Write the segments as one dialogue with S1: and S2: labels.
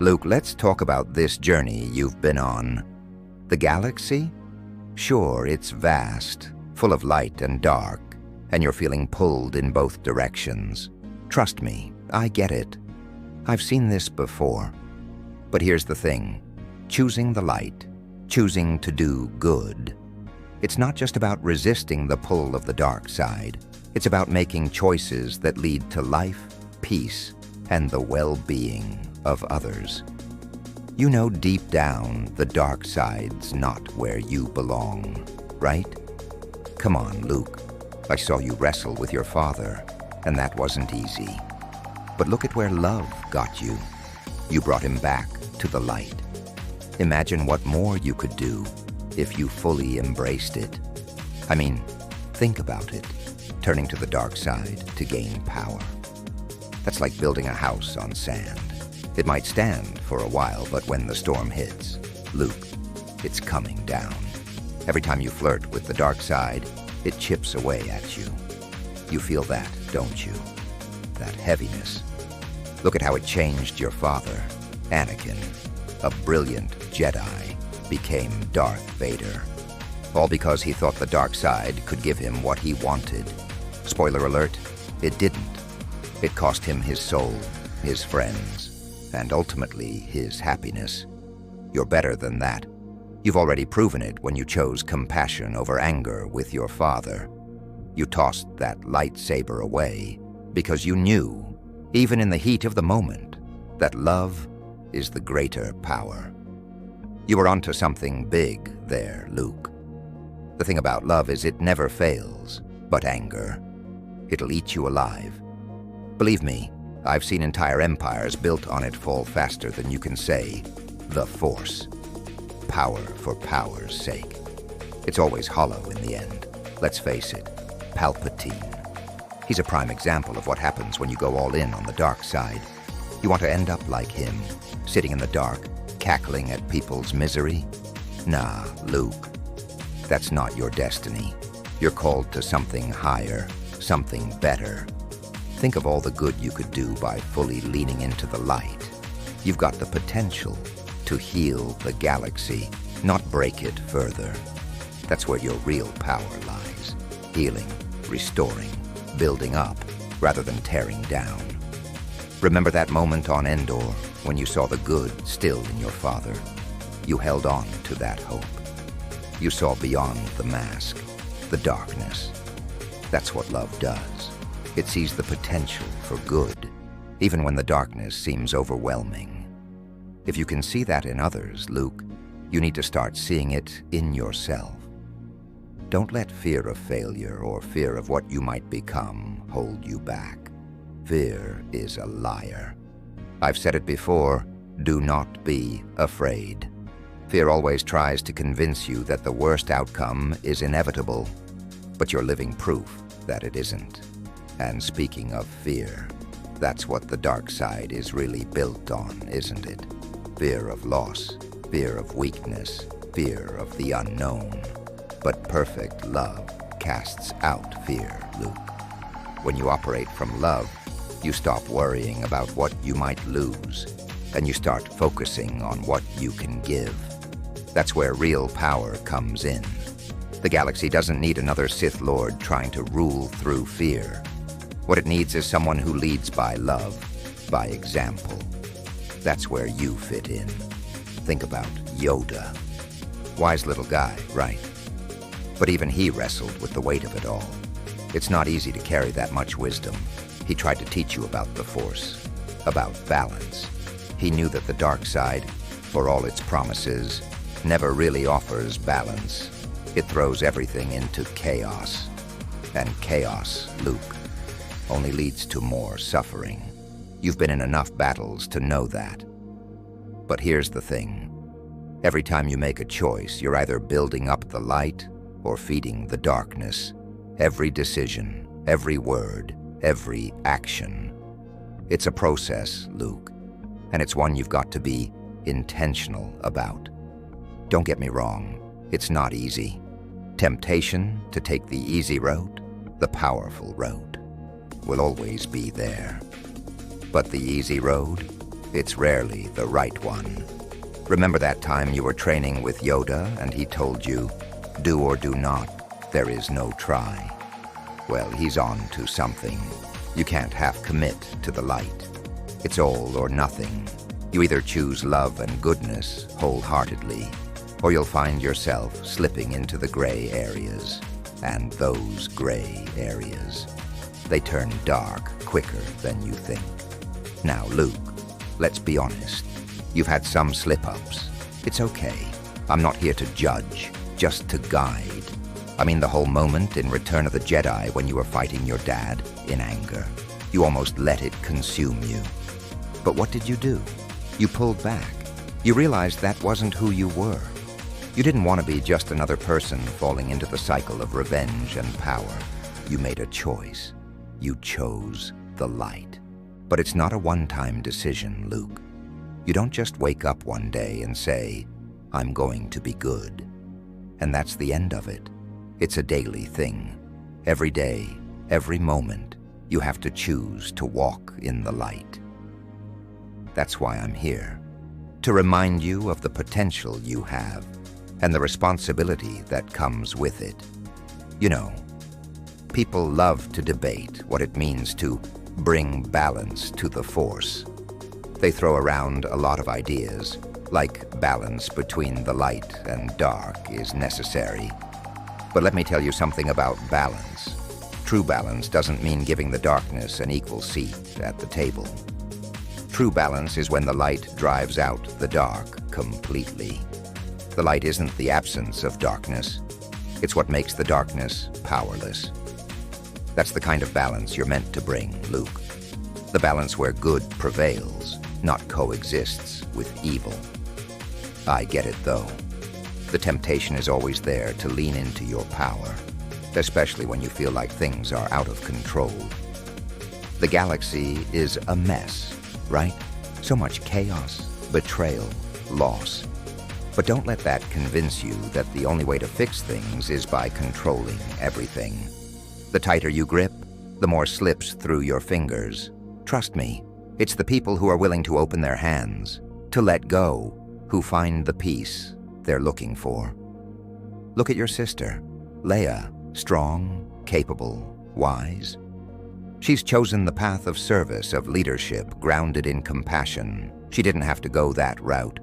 S1: Luke, let's talk about this journey you've been on. The galaxy? Sure, it's vast, full of light and dark, and you're feeling pulled in both directions. Trust me, I get it. I've seen this before. But here's the thing. Choosing the light, choosing to do good. It's not just about resisting the pull of the dark side. It's about making choices that lead to life, peace, and the well-being of others. You know deep down the dark side's not where you belong, right? Come on, Luke. I saw you wrestle with your father, and that wasn't easy. But look at where love got you. You brought him back to the light. Imagine what more you could do if you fully embraced it. I mean, think about it. Turning to the dark side to gain power. That's like building a house on sand. It might stand for a while, but when the storm hits, Luke, it's coming down. Every time you flirt with the dark side, it chips away at you. You feel that, don't you? That heaviness. Look at how it changed your father. Anakin, a brilliant Jedi, became Darth Vader. All because he thought the dark side could give him what he wanted. Spoiler alert, it didn't. It cost him his soul, his friends, and ultimately his happiness. You're better than that. You've already proven it when you chose compassion over anger with your father. You tossed that lightsaber away because you knew, even in the heat of the moment, that love is the greater power. You were onto something big there, Luke. The thing about love is it never fails, but anger. It'll eat you alive. Believe me, I've seen entire empires built on it fall faster than you can say, the Force. Power for power's sake. It's always hollow in the end. Let's face it, Palpatine. He's a prime example of what happens when you go all in on the dark side. You want to end up like him, sitting in the dark, cackling at people's misery? Nah, Luke. That's not your destiny. You're called to something higher, something better. Think of all the good you could do by fully leaning into the light. You've got the potential to heal the galaxy, not break it further. That's where your real power lies. Healing, restoring, building up, rather than tearing down. Remember that moment on Endor when you saw the good still in your father? You held on to that hope. You saw beyond the mask, the darkness. That's what love does. It sees the potential for good, even when the darkness seems overwhelming. If you can see that in others, Luke, you need to start seeing it in yourself. Don't let fear of failure or fear of what you might become hold you back. Fear is a liar. I've said it before, do not be afraid. Fear always tries to convince you that the worst outcome is inevitable, but you're living proof that it isn't. And speaking of fear, that's what the dark side is really built on, isn't it? Fear of loss, fear of weakness, fear of the unknown. But perfect love casts out fear, Luke. When you operate from love, you stop worrying about what you might lose, and you start focusing on what you can give. That's where real power comes in. The galaxy doesn't need another Sith Lord trying to rule through fear. What it needs is someone who leads by love, by example. That's where you fit in. Think about Yoda. Wise little guy, right? But even he wrestled with the weight of it all. It's not easy to carry that much wisdom. He tried to teach you about the Force, about balance. He knew that the dark side, for all its promises, never really offers balance. It throws everything into chaos. And chaos, Luke, only leads to more suffering. You've been in enough battles to know that. But here's the thing. Every time you make a choice, you're either building up the light or feeding the darkness. Every decision, every word, every action. It's a process, Luke, and it's one you've got to be intentional about. Don't get me wrong, it's not easy. Temptation to take the easy road, the powerful road, will always be there. But the easy road, it's rarely the right one. Remember that time you were training with Yoda and he told you, "Do or do not, there is no try"? Well, he's on to something. You can't half commit to the light. It's all or nothing. You either choose love and goodness wholeheartedly, or you'll find yourself slipping into the gray areas. And those gray areas, they turn dark quicker than you think. Now, Luke, let's be honest. You've had some slip-ups. It's okay. I'm not here to judge, just to guide. I mean the whole moment in Return of the Jedi when you were fighting your dad in anger. You almost let it consume you. But what did you do? You pulled back. You realized that wasn't who you were. You didn't want to be just another person falling into the cycle of revenge and power. You made a choice. You chose the light. But it's not a one-time decision, Luke. You don't just wake up one day and say, "I'm going to be good." And that's the end of it. It's a daily thing. Every day, every moment, you have to choose to walk in the light. That's why I'm here. To remind you of the potential you have and the responsibility that comes with it. You know, people love to debate what it means to bring balance to the Force. They throw around a lot of ideas, like balance between the light and dark is necessary. But let me tell you something about balance. True balance doesn't mean giving the darkness an equal seat at the table. True balance is when the light drives out the dark completely. The light isn't the absence of darkness. It's what makes the darkness powerless. That's the kind of balance you're meant to bring, Luke. The balance where good prevails, not coexists with evil. I get it, though. The temptation is always there to lean into your power, especially when you feel like things are out of control. The galaxy is a mess, right? So much chaos, betrayal, loss. But don't let that convince you that the only way to fix things is by controlling everything. The tighter you grip, the more slips through your fingers. Trust me, it's the people who are willing to open their hands, to let go, who find the peace they're looking for. Look at your sister, Leia, strong, capable, wise. She's chosen the path of service, of leadership, grounded in compassion. She didn't have to go that route.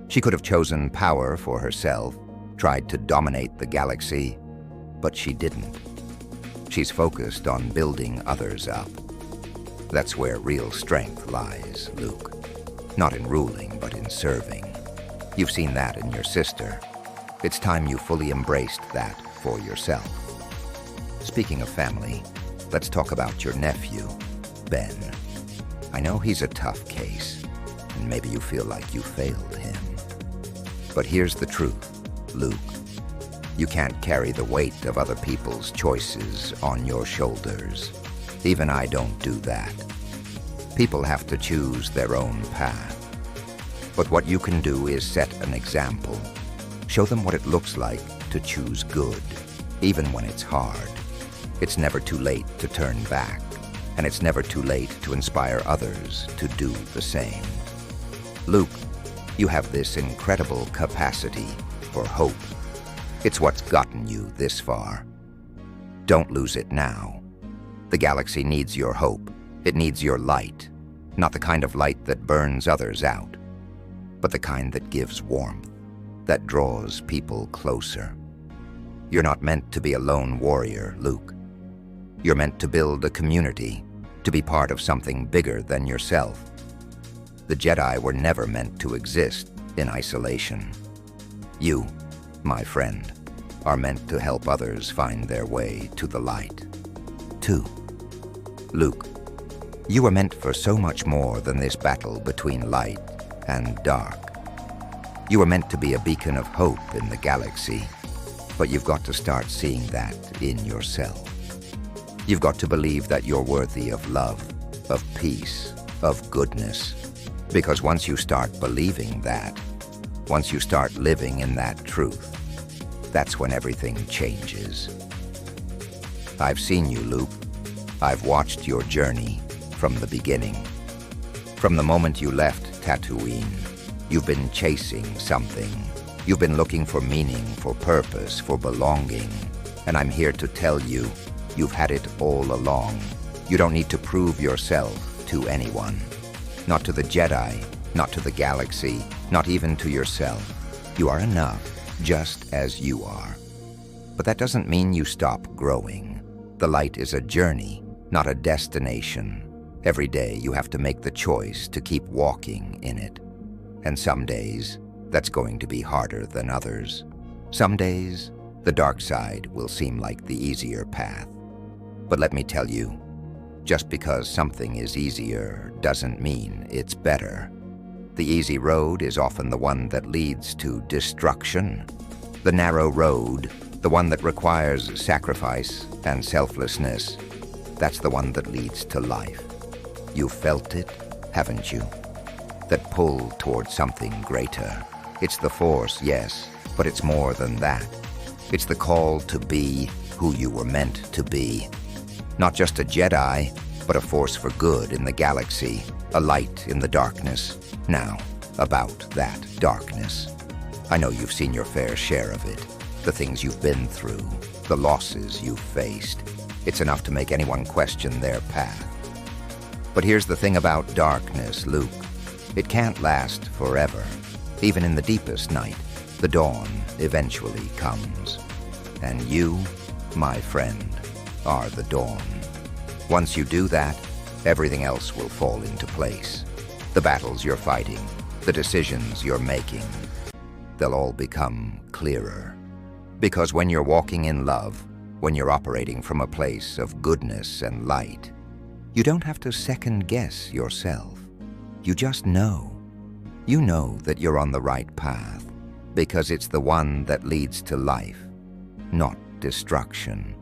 S1: She could have chosen power for herself, tried to dominate the galaxy, but she didn't. She's focused on building others up. That's where real strength lies, Luke. Not in ruling, but in serving. You've seen that in your sister. It's time you fully embraced that for yourself. Speaking of family, let's talk about your nephew, Ben. I know he's a tough case, and maybe you feel like you failed him. But here's the truth, Luke. You can't carry the weight of other people's choices on your shoulders. Even I don't do that. People have to choose their own path. But what you can do is set an example. Show them what it looks like to choose good, even when it's hard. It's never too late to turn back, and it's never too late to inspire others to do the same. Luke, you have this incredible capacity for hope. It's what's gotten you this far. Don't lose it now. The galaxy needs your hope. It needs your light. Not the kind of light that burns others out, but the kind that gives warmth, that draws people closer. You're not meant to be a lone warrior, Luke. You're meant to build a community, to be part of something bigger than yourself. The Jedi were never meant to exist in isolation. You, my friend, are meant to help others find their way to the light. 2. Luke, you were meant for so much more than this battle between light and dark. You were meant to be a beacon of hope in the galaxy, but you've got to start seeing that in yourself. You've got to believe that you're worthy of love, of peace, of goodness. Because once you start believing that, once you start living in that truth, that's when everything changes. I've seen you, Luke. I've watched your journey from the beginning. From the moment you left Tatooine. You've been chasing something. You've been looking for meaning, for purpose, for belonging. And I'm here to tell you, you've had it all along. You don't need to prove yourself to anyone. Not to the Jedi, not to the galaxy, not even to yourself. You are enough, just as you are. But that doesn't mean you stop growing. The light is a journey, not a destination. Every day you have to make the choice to keep walking in it. And some days, that's going to be harder than others. Some days, the dark side will seem like the easier path. But let me tell you, just because something is easier doesn't mean it's better. The easy road is often the one that leads to destruction. The narrow road, the one that requires sacrifice and selflessness, that's the one that leads to life. You've felt it, haven't you? That pull towards something greater. It's the Force, yes, but it's more than that. It's the call to be who you were meant to be. Not just a Jedi, but a force for good in the galaxy, a light in the darkness. Now, about that darkness. I know you've seen your fair share of it, the things you've been through, the losses you've faced. It's enough to make anyone question their path. But here's the thing about darkness, Luke. It can't last forever. Even in the deepest night, the dawn eventually comes. And you, my friend, are the dawn. Once you do that, everything else will fall into place. The battles you're fighting, the decisions you're making, they'll all become clearer. Because when you're walking in love, when you're operating from a place of goodness and light, you don't have to second-guess yourself. You just know. You know that you're on the right path, because it's the one that leads to life, not destruction.